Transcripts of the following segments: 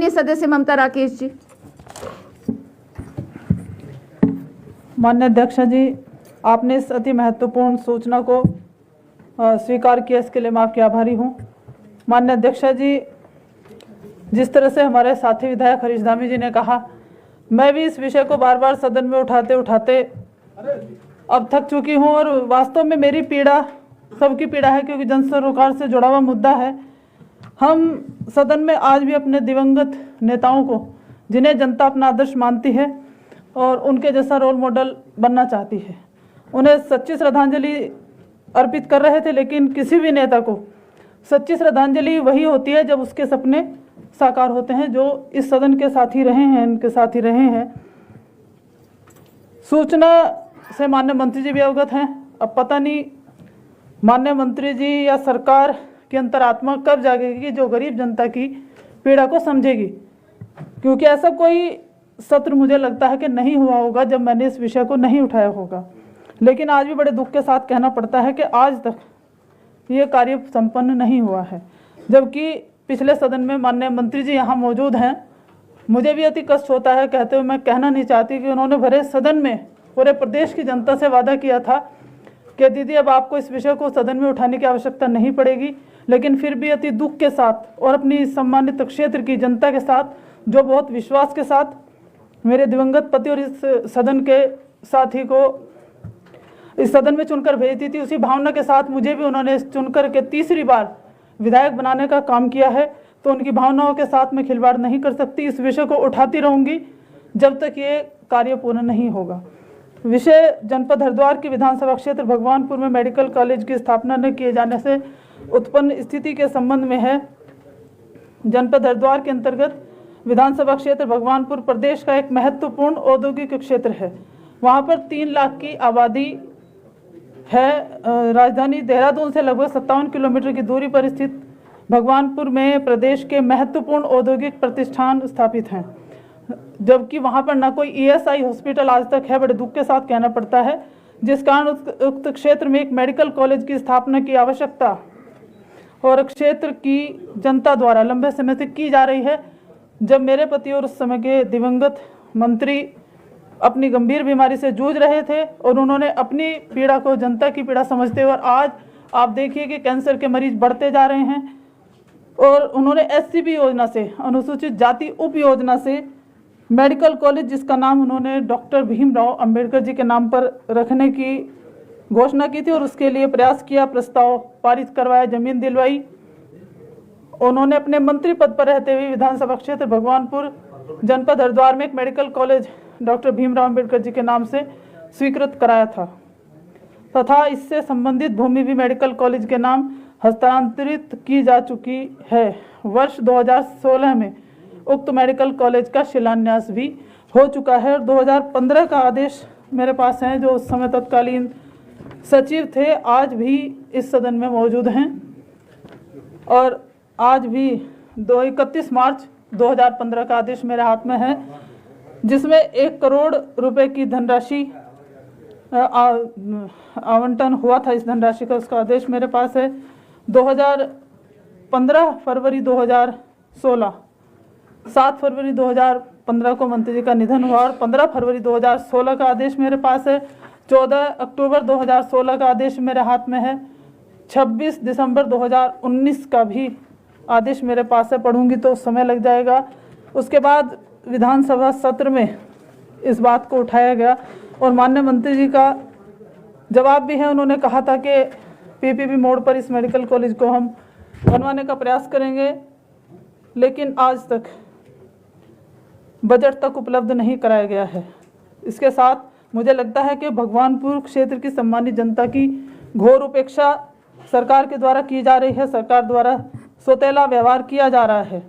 माननीय सदस्य ममता राकेश जी। माननीय अध्यक्ष जी, आपने इस अति महत्वपूर्ण सूचना को स्वीकार किया, इसके लिए मैं आपके आभारी हूँ। माननीय अध्यक्ष जी, जिस तरह से हमारे साथी विधायक हरीश धामी जी ने कहा, मैं भी इस विषय को बार बार सदन में उठाते उठाते अब थक चुकी हूँ और वास्तव में मेरी पीड़ा सबकी पीड़ा है, क्योंकि जन सरोकार से जुड़ा हुआ मुद्दा है। हम सदन में आज भी अपने दिवंगत नेताओं को, जिन्हें जनता अपना आदर्श मानती है और उनके जैसा रोल मॉडल बनना चाहती है, उन्हें सच्ची श्रद्धांजलि अर्पित कर रहे थे। लेकिन किसी भी नेता को सच्ची श्रद्धांजलि वही होती है जब उसके सपने साकार होते हैं, जो इस सदन के साथी रहे हैं, इनके साथी रहे हैं। सूचना से माननीय मंत्री जी भी अवगत हैं। अब पता नहीं माननीय मंत्री जी या सरकार की अंतरात्मा कब जागेगी जो गरीब जनता की पीड़ा को समझेगी, क्योंकि ऐसा कोई सत्र मुझे लगता है कि नहीं हुआ होगा जब मैंने इस विषय को नहीं उठाया होगा। लेकिन आज भी बड़े दुख के साथ कहना पड़ता है कि आज तक ये कार्य संपन्न नहीं हुआ है, जबकि पिछले सदन में माननीय मंत्री जी यहाँ मौजूद हैं। मुझे भी अति कष्ट होता है कहते हुए, मैं कहना नहीं चाहती कि उन्होंने भरे सदन में पूरे प्रदेश की जनता से वादा किया था कि दीदी अब आपको इस विषय को सदन में उठाने की आवश्यकता नहीं पड़ेगी। लेकिन फिर भी अति दुख के साथ और अपनी सम्मानित क्षेत्र की जनता के साथ, जो बहुत विश्वास के साथ मेरे दिवंगत पति और इस सदन के साथी को इस सदन में चुनकर भेजी थी, उसी भावना के साथ मुझे भी उन्होंने चुनकर के तीसरी बार विधायक बनाने का काम किया है। तो उनकी भावनाओं के साथ मैं खिलवाड़ नहीं कर सकती। इस विषय को उठाती रहूंगी जब तक ये कार्य पूर्ण नहीं होगा। विषय जनपद हरिद्वार के विधानसभा क्षेत्र भगवानपुर में मेडिकल कॉलेज की स्थापना न किए जाने से उत्पन्न स्थिति के संबंध में है। जनपद हरिद्वार के अंतर्गत विधानसभा क्षेत्र भगवानपुर प्रदेश का एक महत्वपूर्ण औद्योगिक क्षेत्र है। वहाँ पर 3 लाख की आबादी है। राजधानी देहरादून से लगभग 57 किलोमीटर की दूरी पर स्थित भगवानपुर में प्रदेश के महत्वपूर्ण औद्योगिक प्रतिष्ठान स्थापित हैं, जबकि वहाँ पर न कोई ESI हॉस्पिटल आज तक है। बड़े दुख के साथ कहना पड़ता है, जिस कारण उक्त क्षेत्र में एक मेडिकल कॉलेज की स्थापना की आवश्यकता और क्षेत्र की जनता द्वारा लंबे समय से की जा रही है। जब मेरे पति और उस समय के दिवंगत मंत्री अपनी गंभीर बीमारी से जूझ रहे थे और उन्होंने अपनी पीड़ा को जनता की पीड़ा समझते हुए, और आज आप देखिए कि कैंसर के मरीज बढ़ते जा रहे हैं, और उन्होंने SCB योजना से, अनुसूचित जाति उप योजना से मेडिकल कॉलेज, जिसका नाम उन्होंने डॉक्टर भीमराव अंबेडकर जी के नाम पर रखने की घोषणा की थी और उसके लिए प्रयास किया, प्रस्ताव पारित करवाया, जमीन दिलवाई। उन्होंने अपने मंत्री पद पर रहते हुए विधानसभा क्षेत्र भगवानपुर जनपद हरिद्वार में एक medical college doctor Bhimrao Ambedkar ji के नाम से स्वीकृत कराया था तथा इससे संबंधित भूमि भी मेडिकल कॉलेज के नाम हस्तांतरित की जा चुकी है। वर्ष 2016 में उक्त मेडिकल कॉलेज का शिलान्यास भी हो चुका है और 2015 का आदेश मेरे पास है, जो उस समय तत्कालीन सचिव थे, आज भी इस सदन में मौजूद हैं। और आज भी 31 मार्च 2015 का आदेश मेरे हाथ में है, जिसमें 1 करोड़ रुपए की धनराशि आवंटन हुआ था। इस धनराशि का उसका आदेश मेरे पास है। 2015 फरवरी 2016, 7 फरवरी 2015 को मंत्री जी का निधन हुआ और 15 फरवरी 2016 का आदेश मेरे पास है। 14 अक्टूबर 2016 का आदेश मेरे हाथ में है। 26 दिसंबर 2019 का भी आदेश मेरे पास है। पढ़ूंगी तो समय लग जाएगा। उसके बाद विधानसभा सत्र में इस बात को उठाया गया और माननीय मंत्री जी का जवाब भी है। उन्होंने कहा था कि PPP मोड़ पर इस मेडिकल कॉलेज को हम बनवाने का प्रयास करेंगे, लेकिन आज तक बजट तक उपलब्ध नहीं कराया गया है। इसके साथ मुझे लगता है कि भगवानपुर क्षेत्र की सम्मानित जनता की घोर उपेक्षा सरकार के द्वारा की जा रही है। सरकार द्वारा सौतेला व्यवहार किया जा रहा है,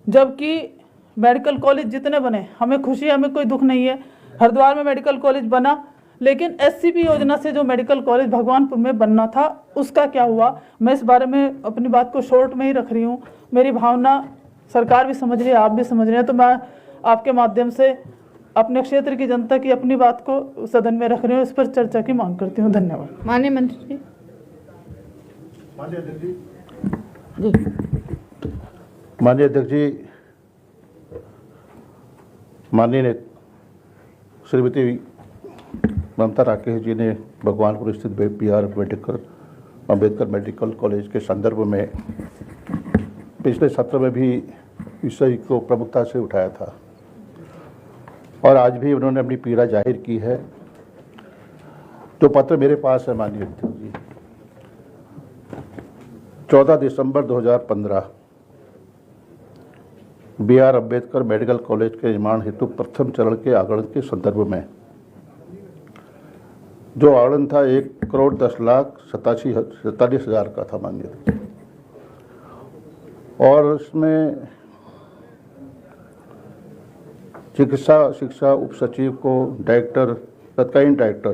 जबकि मेडिकल कॉलेज जितने बने हमें खुशी है, हमें कोई दुख नहीं है। हरिद्वार में मेडिकल कॉलेज बना, लेकिन SCB योजना से जो मेडिकल कॉलेज भगवानपुर में बनना था उसका क्या हुआ? मैं इस बारे में अपनी बात को शॉर्ट में ही रख रही हूँ। मेरी भावना सरकार भी समझ रही है, आप भी समझ रहे हैं, तो मैं आपके माध्यम से अपने क्षेत्र की जनता की अपनी बात को सदन में रख रही हूँ। इस पर चर्चा की मांग करती हूँ। धन्यवाद। माननीय मंत्री जी। माननीय अध्यक्ष जी, माननीय श्रीमती ममता राकेश जी ने भगवानपुर स्थित BR अम्बेडकर मेडिकल कॉलेज के संदर्भ में पिछले सत्र में भी विषय को प्रमुखता से उठाया था और आज भी उन्होंने अपनी पीड़ा जाहिर की है। जो पत्र मेरे पास है माननीय अध्यक्ष जी, 14 दिसंबर 2015 BR अम्बेडकर मेडिकल कॉलेज के निर्माण हेतु प्रथम चरण के आगरण के संदर्भ में जो आगरण था 1,10,47,47,000 का था माननीय, और उसमें चिकित्सा शिक्षा उप सचिव को डायरेक्टर तत्कालीन डायरेक्टर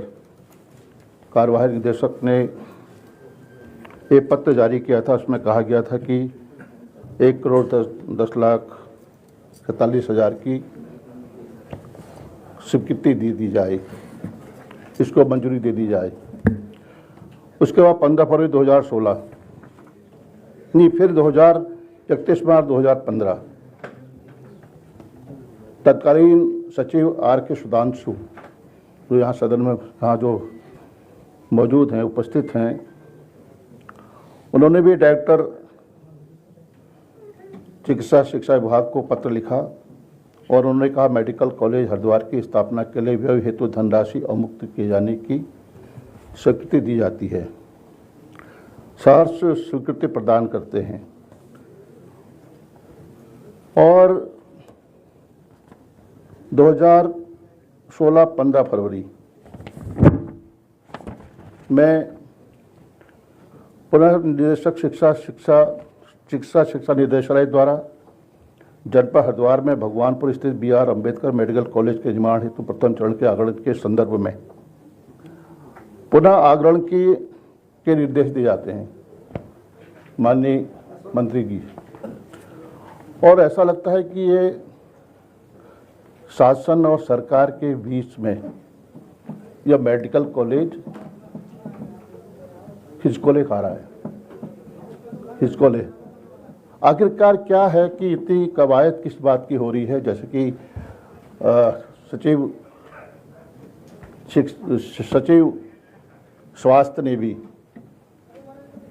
कार्यवाही निदेशक ने एक पत्र जारी किया था। उसमें कहा गया था कि 1,10,47,000 की स्वीकृति दी जाए, इसको मंजूरी दे दी जाए। उसके बाद 15 फरवरी 2016 नहीं, फिर 31 मार्च 2015 तत्कालीन सचिव RK सुधांशु, जो यहाँ सदन में यहाँ जो मौजूद हैं, उपस्थित हैं, उन्होंने भी डायरेक्टर चिकित्सा शिक्षा विभाग को पत्र लिखा और उन्होंने कहा मेडिकल कॉलेज हरिद्वार की स्थापना के लिए व्यय हेतु धनराशि अवमुक्त किए जाने की स्वीकृति दी जाती है। सहर्ष स्वीकृति प्रदान करते हैं। और 2016 15 फरवरी में पुनः निदेशक चिकित्सा शिक्षा निदेशालय द्वारा जनपद हरिद्वार में भगवानपुर स्थित BR अम्बेडकर मेडिकल कॉलेज के निर्माण हेतु प्रथम चरण के आगरण के संदर्भ में पुनः आगरण के निर्देश दिए जाते हैं माननीय मंत्री जी। और ऐसा लगता है कि ये शासन और सरकार के बीच में यह मेडिकल कॉलेज खिचकोले खा रहा है। खिचकोले आखिरकार क्या है कि इतनी कवायद किस बात की हो रही है? जैसे कि सचिव स्वास्थ्य ने भी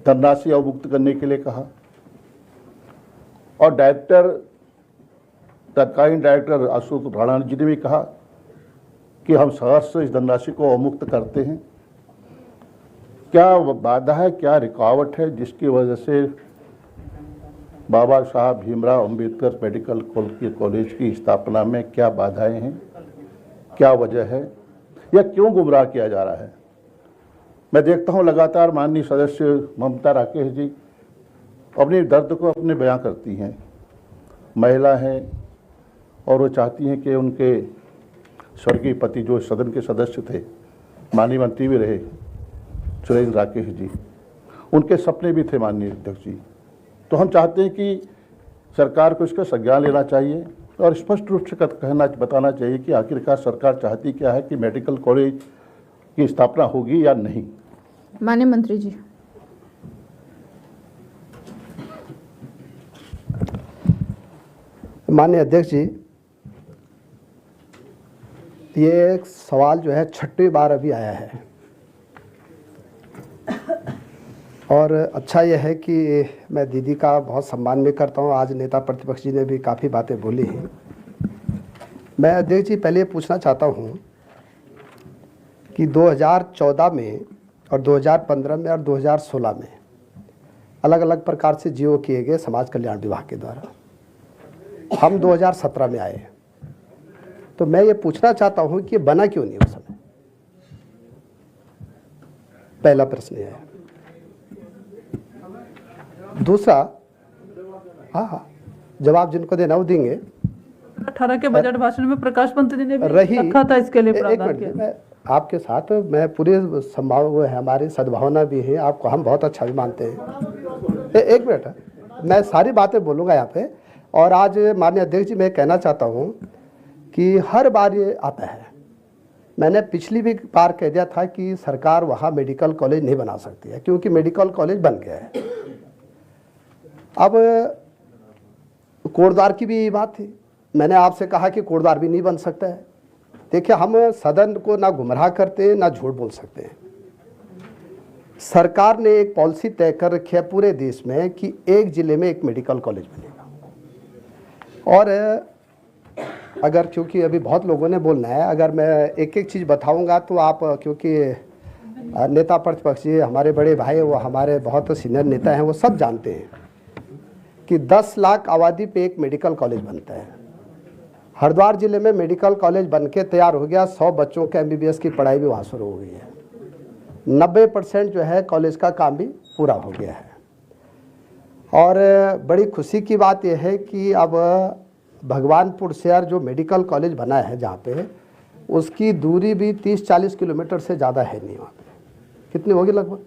धनराशि अवमुक्त करने के लिए कहा और तत्कालीन डायरेक्टर अशोक राणा जी ने भी कहा कि हम सहर्ष इस धनराशि को अवमुक्त करते हैं। क्या बाधा है, क्या रुकावट है जिसकी वजह से बाबा साहब भीमराव अंबेडकर मेडिकल कॉलेज की स्थापना में क्या बाधाएं हैं, क्या वजह है, या क्यों गुमराह किया जा रहा है? मैं देखता हूं लगातार माननीय सदस्य ममता राकेश जी अपने दर्द को अपने बयां करती हैं। महिला हैं और वो चाहती हैं कि उनके स्वर्गीय पति जो सदन के सदस्य थे, माननीय मंत्री भी रहे सुरेंद्र राकेश जी, उनके सपने भी थे माननीय अध्यक्ष जी। तो हम चाहते हैं कि सरकार को इसका संज्ञान लेना चाहिए और स्पष्ट रूप से बताना चाहिए कि आखिरकार सरकार चाहती क्या है, कि मेडिकल कॉलेज की स्थापना होगी या नहीं। माननीय मंत्री जी। माननीय अध्यक्ष जी, ये एक सवाल जो है 6वीं बार अभी आया है और अच्छा यह है कि मैं दीदी का बहुत सम्मान भी करता हूँ। आज नेता प्रतिपक्ष जी ने भी काफ़ी बातें बोली हैं। मैं अध्यक्ष जी पहले पूछना चाहता हूँ कि 2014 में और 2015 में और 2016 में अलग अलग प्रकार से जीओ किए गए समाज कल्याण विभाग के द्वारा। हम 2017 में आए, तो मैं ये पूछना चाहता हूँ कि बना क्यों नहीं उस समय? पहला प्रश्न है। दूसरा, हाँ, जवाब जिनको देना वो देंगे। 18 के बजट भाषण में प्रकाश पंत जी ने भी रखा था इसके लिए प्रावधान किया। मैं आपके साथ मैं पूरे संभाव है, हमारी सद्भावना भी है, आपको हम बहुत अच्छा भी मानते हैं। एक मिनट, मैं सारी बातें बोलूँगा यहाँ पे। और आज माननीय अध्यक्ष जी मैं कहना चाहता हूँ कि हर बार ये आता है। मैंने पिछली भी बार कह दिया था कि सरकार वहाँ मेडिकल कॉलेज नहीं बना सकती है क्योंकि मेडिकल कॉलेज बन गया है। अब कोटद्वार की भी बात थी, मैंने आपसे कहा कि कोटद्वार भी नहीं बन सकता है। देखिए, हम सदन को ना गुमराह करते हैं ना झूठ बोल सकते हैं। सरकार ने एक पॉलिसी तय कर रखी है पूरे देश में कि एक जिले में एक मेडिकल कॉलेज बनेगा। और अगर, क्योंकि अभी बहुत लोगों ने बोलना है, अगर मैं एक एक चीज़ बताऊंगा तो आप, क्योंकि नेता प्रतिपक्ष जी हमारे बड़े भाई, वो हमारे बहुत सीनियर नेता हैं, वो सब जानते हैं कि 10 लाख आबादी पे एक मेडिकल कॉलेज बनता है। हरिद्वार जिले में मेडिकल कॉलेज बन के तैयार हो गया, 100 बच्चों के MBBS की पढ़ाई भी वहाँ शुरू हो गई है। 90% जो है कॉलेज का काम भी पूरा हो गया है। और बड़ी खुशी की बात यह है कि अब भगवानपुर शहर जो मेडिकल कॉलेज बना है जहाँ पे, उसकी दूरी भी 30-40 किलोमीटर से ज़्यादा है नहीं। वहाँ पे कितनी होगी लगभग?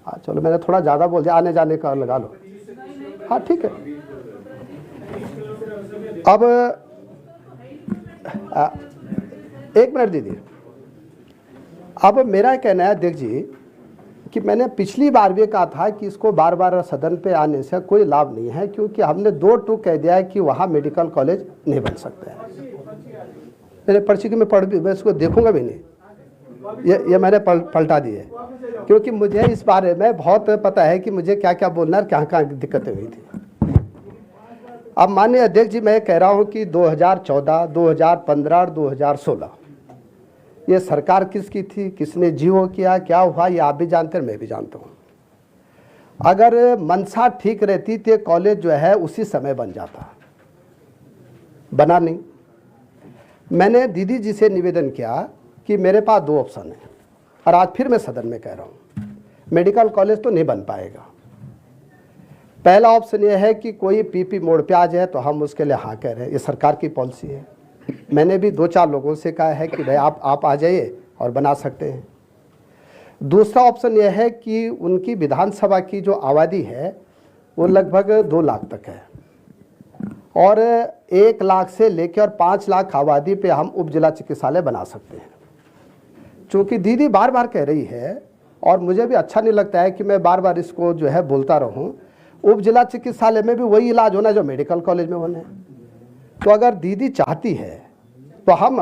हाँ चलो, मैंने थोड़ा ज़्यादा बोल दिया, आने जाने का लगा लो। हाँ ठीक है। अब एक मिनट दीजिए। अब मेरा कहना है अध्यक्ष जी कि मैंने पिछली बार भी कहा था कि इसको बार बार सदन पे आने से कोई लाभ नहीं है, क्योंकि हमने 2 टूक कह दिया है कि वहाँ मेडिकल कॉलेज नहीं बन सकता है। मैंने पर्ची की मैं इसको देखूंगा भी नहीं, ये मैंने पलटा दी है, क्योंकि मुझे इस बारे में बहुत पता है कि मुझे क्या क्या बोलना है, कहाँ कहाँ दिक्कतें हुई थी। अब माननीय अध्यक्ष जी, मैं कह रहा हूँ कि 2014, 2015 और 2016 ये सरकार किसकी थी, किसने जीवो किया, क्या हुआ, ये आप भी जानते हैं, मैं भी जानता हूँ। अगर मंशा ठीक रहती तो कॉलेज जो है उसी समय बन जाता, बना नहीं। मैंने दीदी जी से निवेदन किया कि मेरे पास 2 ऑप्शन है, और आज फिर मैं सदन में कह रहा हूँ, मेडिकल कॉलेज तो नहीं बन पाएगा। पहला ऑप्शन यह है कि कोई PP मोड़ पे आ जाए तो हम उसके लिए हाँ कह रहे हैं, ये सरकार की पॉलिसी है। मैंने भी 2-4 लोगों से कहा है कि भाई आप आ जाइए और बना सकते हैं। दूसरा ऑप्शन यह है कि उनकी विधानसभा की जो आबादी है वो लगभग 2 लाख तक है, और 1 लाख से लेकर और 5 लाख आबादी पे हम उप जिला चिकित्सालय बना सकते हैं। चूँकि दीदी बार बार कह रही है, और मुझे भी अच्छा नहीं लगता है कि मैं बार बार इसको जो है बोलता रहूं, उप जिला चिकित्सालय में भी वही इलाज होना जो मेडिकल कॉलेज में होना है। तो अगर दीदी चाहती है तो हम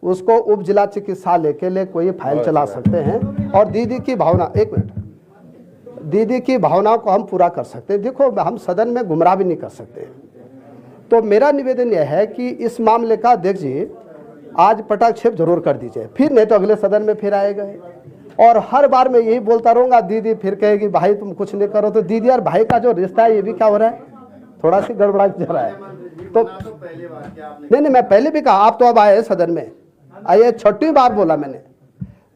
उसको उप जिला चिकित्सालय के लिए कोई फाइल चला सकते हैं, और दीदी की भावना, एक मिनट, दीदी की भावना को हम पूरा कर सकते हैं। देखो, हम सदन में गुमराह भी नहीं कर सकते। तो मेरा निवेदन यह है कि इस मामले का अध्यक्ष जी आज पटाक्षेप जरूर कर दीजिए, फिर नहीं तो अगले सदन में फिर आएगा। और हर बार मैं यही बोलता रहूंगा, दीदी फिर कहेगी भाई तुम कुछ नहीं करो। तो दीदी और भाई का जो रिश्ता है ये भी क्या हो रहा है, थोड़ा सी गड़बड़ा जा रहा है। तो नहीं, मैं पहले भी कहा, आप तो अब आए सदन में, आइए, 6वीं बार बोला मैंने।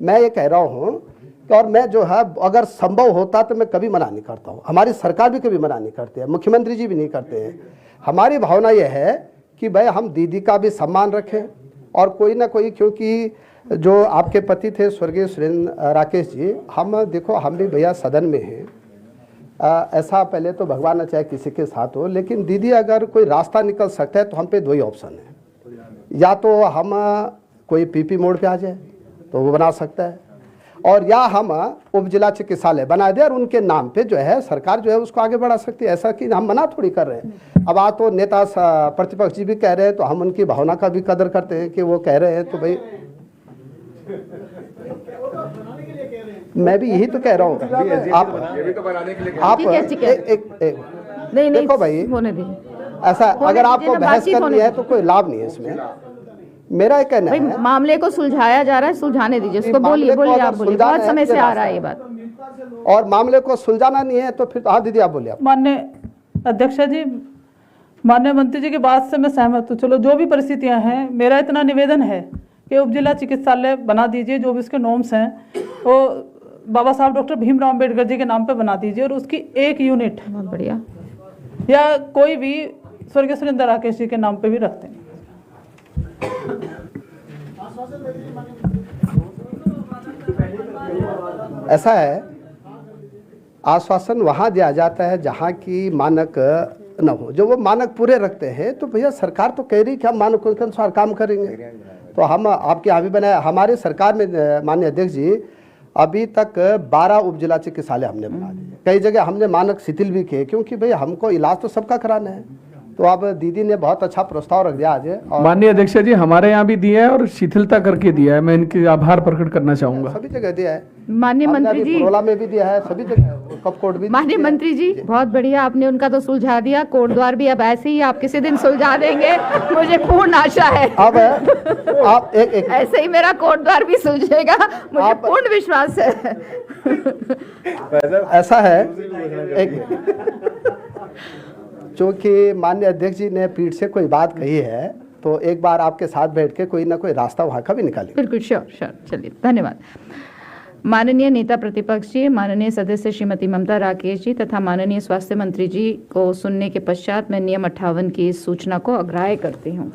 मैं ये कह रहा हूँ, और मैं जो है अगर संभव होता तो मैं कभी मना नहीं करता हूँ, हमारी सरकार भी कभी मना नहीं करती है, मुख्यमंत्री जी भी नहीं करते हैं। हमारी भावना यह है कि भाई हम दीदी का भी सम्मान रखें, और कोई ना कोई, क्योंकि जो आपके पति थे स्वर्गीय सुरेंद्र राकेश जी, हम देखो हम भी भैया सदन में हैं, ऐसा पहले तो भगवान न चाहे किसी के साथ हो, लेकिन दीदी अगर कोई रास्ता निकल सकता है तो हम पे 2 ही ऑप्शन है, या तो हम कोई PP मोड़ पे आ जाए तो वो बना सकता है, और या हम उप जिला चिकित्सालय बना दे और उनके नाम पे जो है सरकार जो है उसको आगे बढ़ा सकती है। ऐसा कि हम मना थोड़ी कर रहे हैं। अब आज तो नेता प्रतिपक्ष जी भी कह रहे हैं तो हम उनकी भावना का भी कदर करते हैं कि वो कह रहे हैं, तो भाई मैं भी यही तो कह रहा हूँ। आप नहीं देखो भाई, होने दीजिए। ऐसा अगर आपको बहस करनी है तो कोई लाभ नहीं है इसमें। मेरा कहना भाई, है मामले को सुलझाया जा रहा है, सुलझाने दीजिए उसको। बोलिए आप बोलिए, बहुत समय से आ रहा है ये बात। और मामले को सुलझाना नहीं है तो फिर हाँ दीदी आप बोलिए। माननीय अध्यक्ष जी, माननीय मंत्री जी की बात से मैं सहमत हूँ। चलो, जो भी परिस्थितियां हैं, मेरा इतना निवेदन है कि उप जिला चिकित्सालय बना दीजिए, जो भी उसके नॉर्म्स हैं वो बाबा साहब डॉक्टर भीमराव अम्बेडकर जी के नाम पे बना दीजिए, और उसकी 1 यूनिट बहुत बढ़िया, या कोई भी स्वर्गीय सुरेंद्र राकेश जी के नाम पे भी रखते हैं। ऐसा है, आश्वासन वहाँ दिया जाता है जहाँ की मानक न हो। जो वो मानक पूरे रखते हैं तो भैया सरकार तो कह रही कि हम मानकों के अनुसार काम करेंगे। तो हम आपके यहाँ भी बनाए, हमारे सरकार में माननीय अध्यक्ष जी अभी तक 12 उप जिला चिकित्सालय हमने बना दिए। कई जगह हमने मानक शिथिल भी किए, क्योंकि भाई हमको इलाज तो सबका कराना है। तो अब दीदी ने बहुत अच्छा प्रस्ताव रख दिया आज। और माननीय अध्यक्ष जी, हमारे यहाँ भी दिया है और शिथिलता करके दिया है, मैं इनके आभार प्रकट करना चाहूंगा। सभी जगह दिया है, माननीय हमने मंत्री अभी जी, पुरोला में भी दिया है, सभी जगह कप कोर्ट भी माननीय दिया है। मंत्री जी, बहुत बढ़िया, आपने उनका तो सुलझा दिया। कोट द्वार भी अब ऐसे ही आप किसी दिन सुलझा देंगे, मुझे पूर्ण आशा है। अब आप एक ऐसे ही मेरा कोट द्वार भी सुलझेगा, मुझे पूर्ण विश्वास है। ऐसा है, एक चूंकि माननीय अध्यक्ष जी ने पीठ से कोई बात कही है, तो एक बार आपके साथ बैठ के कोई ना कोई रास्ता वहाँ का भी निकालेंगे। बिल्कुल, श्योर श्योर, चलिए, धन्यवाद। माननीय नेता प्रतिपक्ष जी, माननीय सदस्य श्रीमती ममता राकेश जी तथा माननीय स्वास्थ्य मंत्री जी को सुनने के पश्चात मैं नियम 58 की इस सूचना को अग्राह्य करती हूँ।